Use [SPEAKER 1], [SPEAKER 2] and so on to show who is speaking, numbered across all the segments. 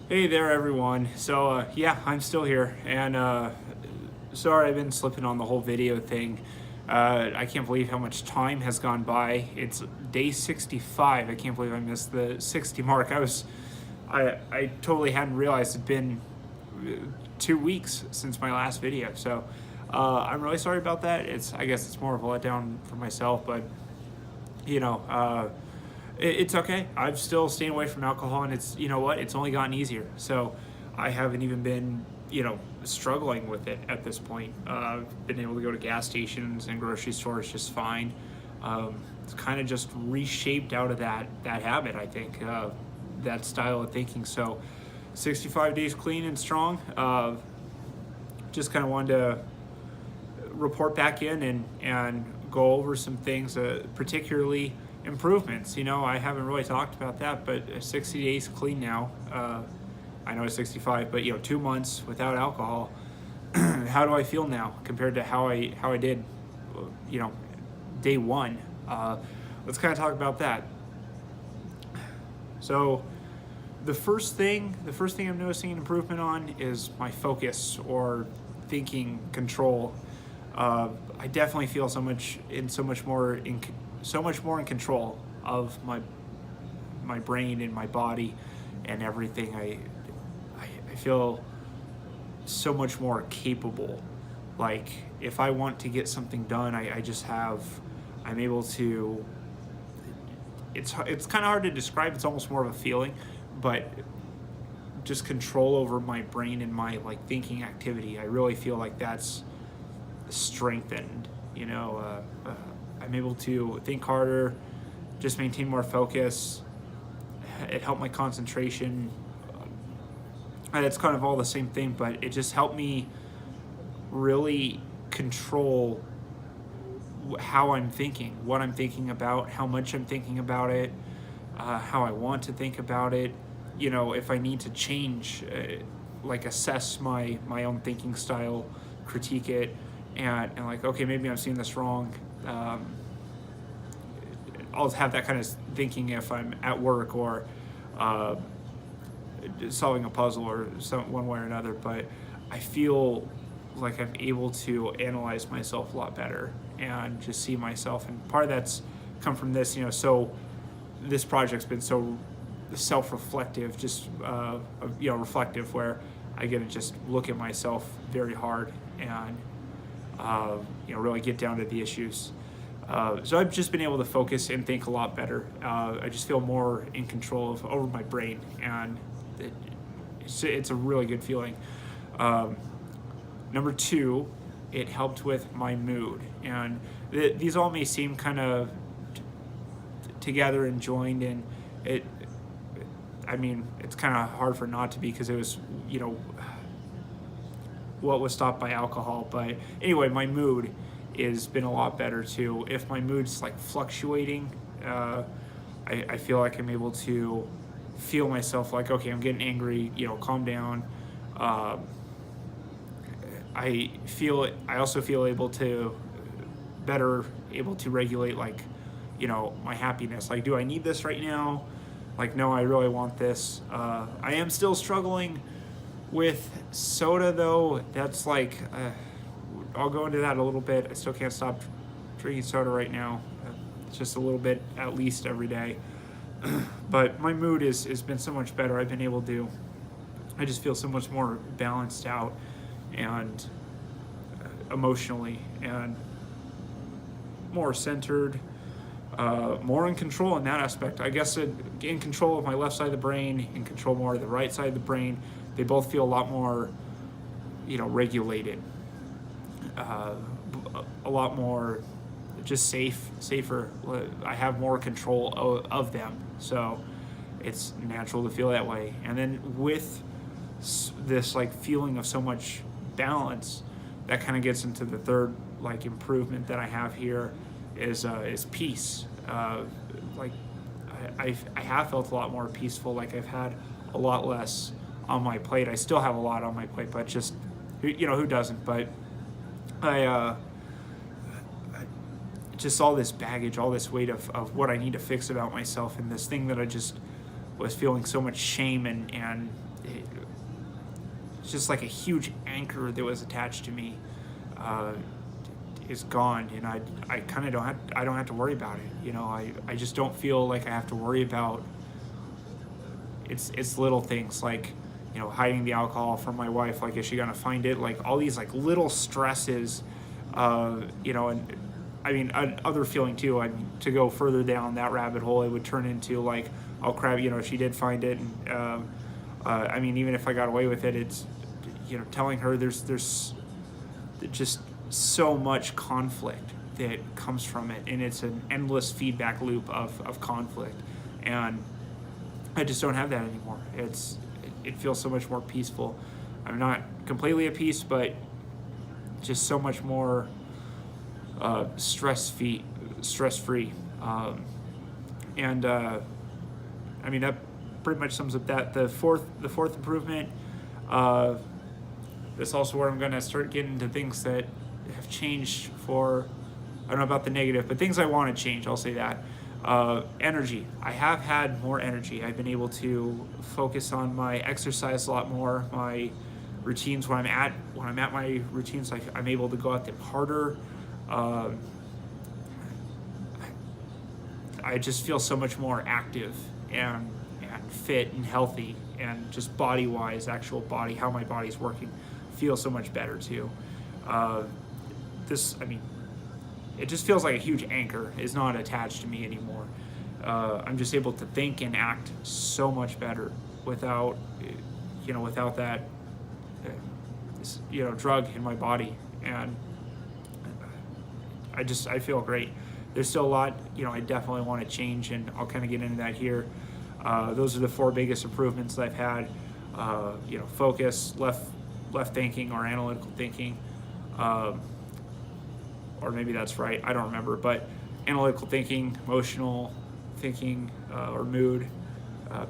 [SPEAKER 1] Hey there, everyone. Yeah, I'm still here, and sorry I've been slipping on the whole video thing. I can't believe how much time has gone by. It's day 65. I can't believe I missed the 60 mark. I totally hadn't realized it'd been 2 weeks since my last video. I'm really sorry about that. I guess it's more of a letdown for myself, but you know, it's okay. I'm still staying away from alcohol, and it's, you know what, it's only gotten easier. So I haven't even been, struggling with it at this point. Been able to go to gas stations and grocery stores just fine. It's kind of just reshaped out of that habit, I think, that style of thinking. So 65 days clean and strong. Just kind of wanted to report back in and go over some things, particularly improvements. I haven't really talked about that, but 60 days clean now. I know it's 65, but 2 months without alcohol. How do I feel now compared to how I did, day one? Let's kind of talk about that. So the first thing I'm noticing an improvement on is my focus or thinking control. I definitely feel so much more in control of my brain and my body and everything. I feel so much more capable. Like, if I want to get something done, I'm able to. It's kind of hard to describe. It's almost more of a feeling, but just control over my brain and my thinking activity. I really feel like that's strengthened. I'm able to think harder, just maintain more focus. It helped my concentration. It's kind of all the same thing, but it just helped me really control how I'm thinking, what I'm thinking about, how much I'm thinking about it, how I want to think about it. If I need to change, assess my own thinking style, critique it, and okay, maybe I'm seeing this wrong. I'll have that kind of thinking if I'm at work or solving a puzzle or one way or another. But I feel like I'm able to analyze myself a lot better and just see myself. And part of that's come from this. So this project's been so self-reflective, just reflective, where I get to just look at myself very hard and really get down to the issues. So I've just been able to focus and think a lot better. I just feel more in control over my brain, and it's a really good feeling. Number two, it helped with my mood, and these all may seem kind of together and joined, and it's kind of hard for not to be, because it was, what was stopped by alcohol. But anyway, my mood has been a lot better too. If my mood's fluctuating, I feel like I'm able to feel myself okay, I'm getting angry, calm down. I also feel better able to regulate my happiness. Do I need this right now? No, I really want this. I am still struggling with soda, though. That's I'll go into that a little bit. I still can't stop drinking soda right now. It's just a little bit at least every day. But my mood has been so much better. I just feel so much more balanced out and emotionally, and more centered, more in control in that aspect. I guess in control of my left side of the brain, in control more of the right side of the brain. They both feel a lot more, regulated, a lot more just safer. I have more control of them, so it's natural to feel that way. And then with this feeling of so much balance, that kind of gets into the third improvement that I have here is peace. I have felt a lot more peaceful. I've had a lot less on my plate. I still have a lot on my plate, but just who doesn't? But I just all this baggage, all this weight of what I need to fix about myself, and this thing that I just was feeling so much shame and just like a huge anchor that was attached to me, is gone, and I kind of don't have to worry about it. You know, I just don't feel like I have to worry about it's little things like, you know, hiding the alcohol from my wife. Like, is she gonna find it? Like all these like little stresses, you know, and I mean, other feeling too. To go further down that rabbit hole, it would turn into like, oh crap, you know, she did find it, and I mean, even if I got away with it, it's, you know, telling her there's just so much conflict that comes from it, and it's an endless feedback loop of conflict, and I just don't have that anymore. It feels so much more peaceful. I'm not completely at peace, but just so much more stress-free. And I mean, that pretty much sums up that. The fourth improvement. That's also where I'm gonna start getting into things that have changed for, I don't know about the negative, but things I want to change. I'll say that. Energy. I have had more energy. I've been able to focus on my exercise a lot more. My routines when I'm at my routines, like I'm able to go at them harder. I just feel so much more active and fit and healthy, and just body wise, actual body, how my body's working, feels so much better too. I mean, it just feels like a huge anchor is not attached to me anymore. I'm just able to think and act so much better without that, drug in my body. And I feel great. There's still a lot, I definitely want to change, and I'll kind of get into that here. Those are the 4 biggest improvements that I've had. Focus, left thinking or analytical thinking. Or maybe that's right, I don't remember, but analytical thinking, emotional thinking, or mood,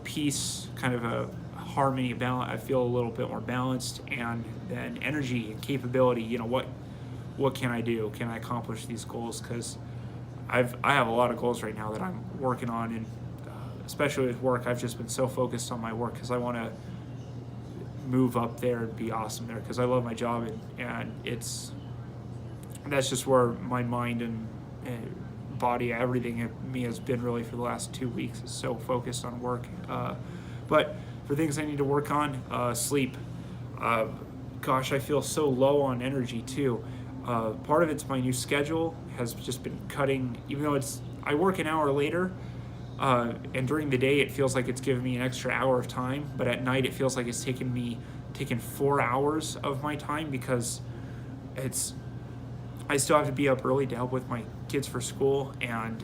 [SPEAKER 1] peace, kind of a harmony, balance. I feel a little bit more balanced, and then energy and capability. What can I do? Can I accomplish these goals? Because I have a lot of goals right now that I'm working on, and especially with work, I've just been so focused on my work because I want to move up there and be awesome there because I love my job, and that's just where my mind and body, everything in me has been really for the last 2 weeks, is so focused on work. But for things I need to work on, sleep. Gosh, I feel so low on energy too. Part of it's my new schedule has just been cutting, even though I work an hour later, and during the day it feels like it's giving me an extra hour of time, but at night it feels like it's taken 4 hours of my time because I still have to be up early to help with my kids for school, and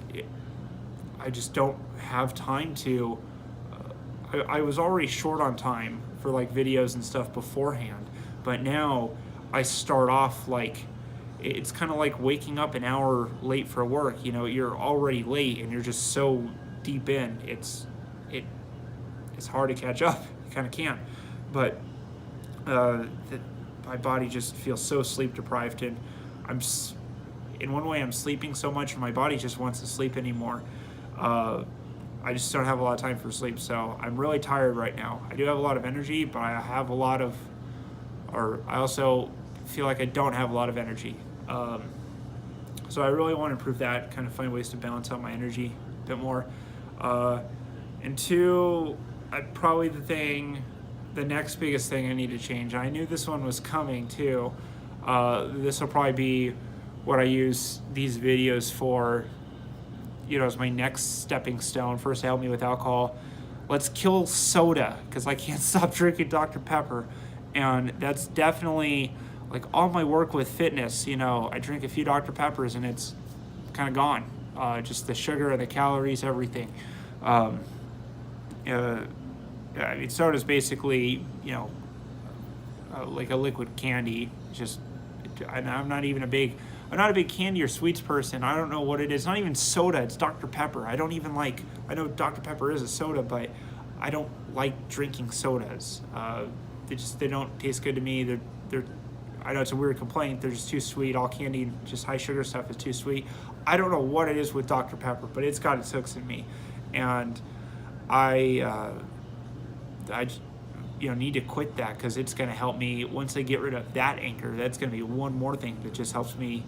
[SPEAKER 1] I just don't have time to. I was already short on time for like videos and stuff beforehand, but now I start off like it's kind of like waking up an hour late for work. You're already late and you're just so deep in. It's hard to catch up. You kind of can't, but my body just feels so sleep deprived, and in one way I'm sleeping so much and my body just wants to sleep anymore. I just don't have a lot of time for sleep, so I'm really tired right now. I do have a lot of energy, but I also feel like I don't have a lot of energy. So I really want to improve that, kind of find ways to balance out my energy a bit more. And 2, probably the next biggest thing I need to change. I knew this one was coming too. This will probably be what I use these videos for, as my next stepping stone. First, help me with alcohol. Let's kill soda, because I can't stop drinking Dr. Pepper. And that's definitely, like, all my work with fitness, I drink a few Dr. Peppers and it's kind of gone. Just the sugar, the calories, everything. I mean, soda's basically, like a liquid candy. I'm not a big candy or sweets person. I don't know what it is. It's not even soda. It's Dr. Pepper. I know Dr. Pepper is a soda, but I don't like drinking sodas. They don't taste good to me. I know it's a weird complaint. They're just too sweet. All candy, just high sugar stuff is too sweet. I don't know what it is with Dr. Pepper, but it's got its hooks in me. And need to quit that, because it's going to help me once I get rid of that anchor. That's going to be one more thing that just helps me.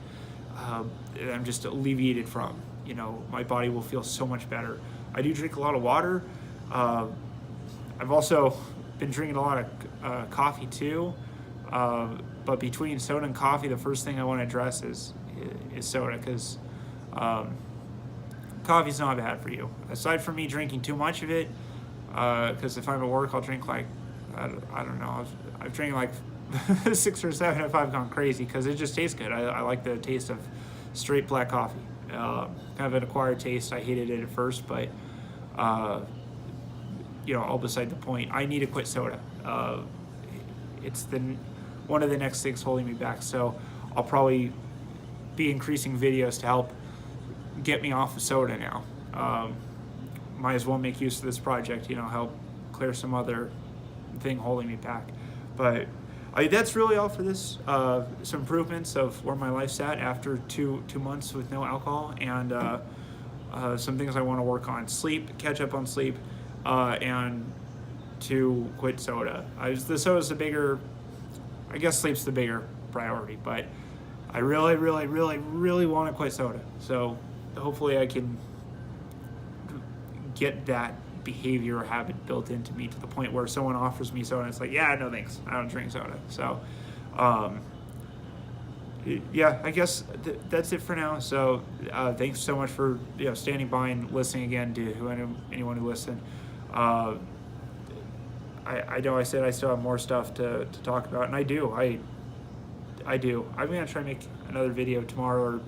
[SPEAKER 1] I'm just alleviated from. My body will feel so much better. I do drink a lot of water. I've also been drinking a lot of coffee too. But between soda and coffee, the first thing I want to address is soda, because coffee's not bad for you. Aside from me drinking too much of it, because if I'm at work, I'll drink like, I don't know, I've drank like 6 or 7 if I've gone crazy, because it just tastes good. I like the taste of straight black coffee. Kind of an acquired taste. I hated it at first, but all beside the point. I need to quit soda. It's one of the next things holding me back. So I'll probably be increasing videos to help get me off of soda now. Might as well make use of this project, help clear some other thing holding me back. But that's really all for this. Some improvements of where my life's at after two months with no alcohol, and some things I want to work on: sleep, catch up on sleep, and to quit soda. The soda's the bigger, I guess sleep's the bigger priority, but I really, really, really, really want to quit soda. So hopefully I can get that behavior or habit built into me to the point where someone offers me soda and it's like, yeah, no thanks, I don't drink soda. So yeah, I guess that's it for now. So thanks so much for standing by and listening again to anyone who listened. I know I said I still have more stuff to talk about, and I do. I'm gonna try and make another video tomorrow, or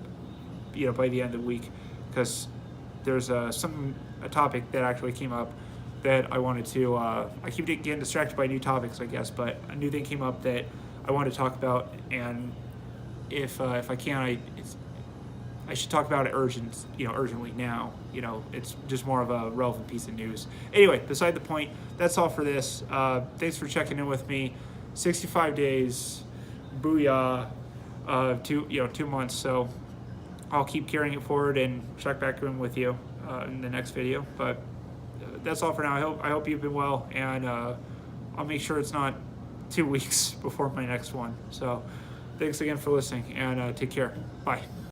[SPEAKER 1] by the end of the week, because there's a topic that actually came up that I wanted to. I keep getting distracted by new topics, I guess, but a new thing came up that I wanted to talk about, and if I can, I should talk about it urgently now. It's just more of a relevant piece of news. Anyway, beside the point, that's all for this. Thanks for checking in with me. 65 days, booyah, 2 months. So I'll keep carrying it forward and check back in with you in the next video. But that's all for now. I hope you've been well, and I'll make sure it's not 2 weeks before my next one. So thanks again for listening, and take care. Bye.